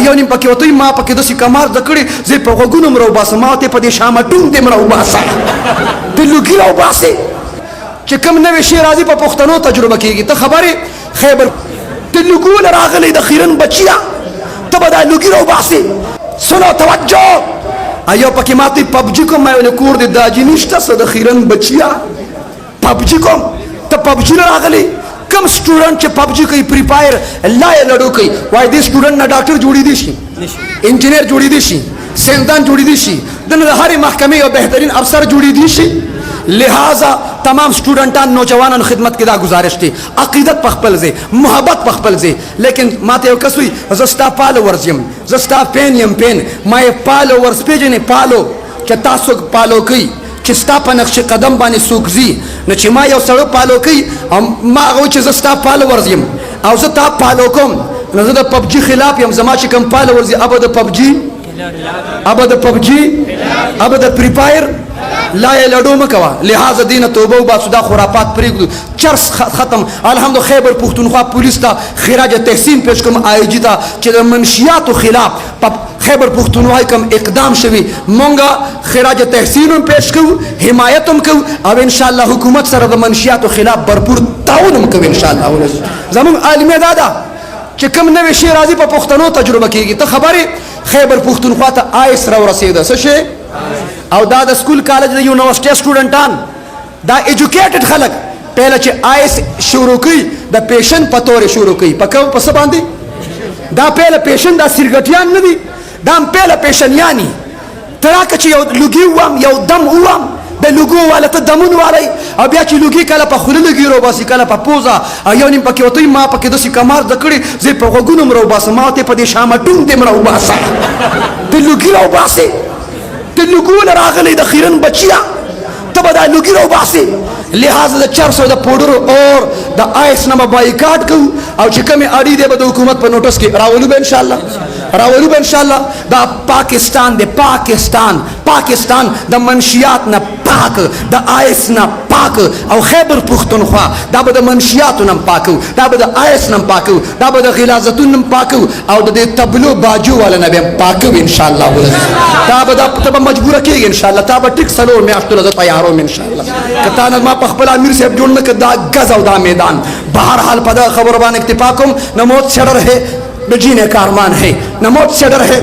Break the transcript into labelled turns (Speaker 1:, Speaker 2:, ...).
Speaker 1: یو نیم پکې وته ما پکې داسې کمار د کړي زه په غوږونو م راوباسم ما ورته په دې شامه ټونګ دې م راوباسه د لوګي راوباسې چې کوم نوی شی راځي په پښتنو تجربه کېږي ته خبرې خیبر د لوګو نه راغلی د خیرن بچیا ته به دا لوګي راوباسې سنو توجه ایو پکې ما ته پبجي کوم ما ویل کور دې داجي نشته څه د خیرن بچیا پبجي کوم ته پبجي نه راغلی کم سټوډنټ چې پبجي کوي فری فایر لا یې لړو کوي وای دې سټوډنټ نه ډاکټر جوړېدی شي انجینیر جوړېدی شي سیندان جوړېدی شي د هرې محکمې یو بهترین افسر جوړېدی شي لہذا تمام سټوډنټان نوجوانانو خدمت کې دا گزارش دی عقیدت په خپل ځای محبت په خپل ځای لیکن ماته یو کس وي زه ستا فالوورز یم زه ستا پین یم پین ما یې فالوورز پیژنې فالو چې تاسو فالو کوي چې ستا په نقش قدم باندې څوک ځي نو چې ما یو سړی فالو کوي ما هغه وایي چې زه ستا فالوورز یم او زه تا فالو کوم نو زه د پبجي خلاف یم زما چې کوم فالوورز دي ابه د پبجي ابه د پبجي ابه د فری فایر لا یې لډو مه کوه لہذا دینه توبه وباسو دا خرافات پرېږدو چرس ختم الحمد خیبر پښتونخوا پولیس ته خراج تحسین پیش کوم آی جي ته چې د منشیاتو خلاف په خیبر پښتونخوا کوم اقدام شوي مونږه خراج تحسین هم پیش کوو حمایت هم کوو او انشاءالله حکومت سره د منشیاتو خلاف بھرپور تعاون هم کوو انشاءالله زموږ عالمیه دا ده چې کوم نوی شی راځي په پښتنو تجربه کېږي ته خبرې خیبر پښتونخوا ته آیس راورسېده څه شی او دا د سکول کالج د یونیورسټي سټوډنټان دا ایجوکیټډ خلک پهله چې آیس شروع کوي د پیشن په تورې شروع کوي په کوم په څه باندې دا پهله پیشن دا سرګټیان نه دي دا هم پهله پیشنیاني ته راکړه چې یو لوګي ووام یو دم ووام د لوګو والا ته دمون والی او بیا چې لوګي کله په خوله لګي راوباسي کله په پوزه او یو نیم پکې وته ما پکې داسې کمار د کړي زه په غوږونو م راوباسم ما ورته په دې شامه ټونګ دې م راوباسه د لوګي راوباسې د لوګو نه راغلی د خیرن بچیا ته به دا لوګي راوباسې لہذا د چرس او د پوډرو اور د آیس نه به بایکاټ کوو او چې کومې اړې دی به د حکومت په نوټس کې راولو به انشاءالله راولو به انشاءالله دا پاکستان دی پاکستان د منشیات نه پاک د آیس نه پاک او خیبر پښتونخوا دا به د منشیاتو نه پاکو دا به د آیس نه پاکو دا به د غلاظتونو نه پاکو او د دې تبلو باجو والا نه به پاکو انشاءالله دا به ته به مجبوره کېږي انشاءالله تا به ټیک څلور میاشتو زه تیاروم انشاءالله که تا نه ما په خپل امیر صاحب جوړ نه کړ دا غز او دا میدان بہرحال په دغه خبرو باندې اکتفا کوم نہ موت سے ڈر ہے نہ جینے کا ارمان ہے نہ موت سے ڈر ہے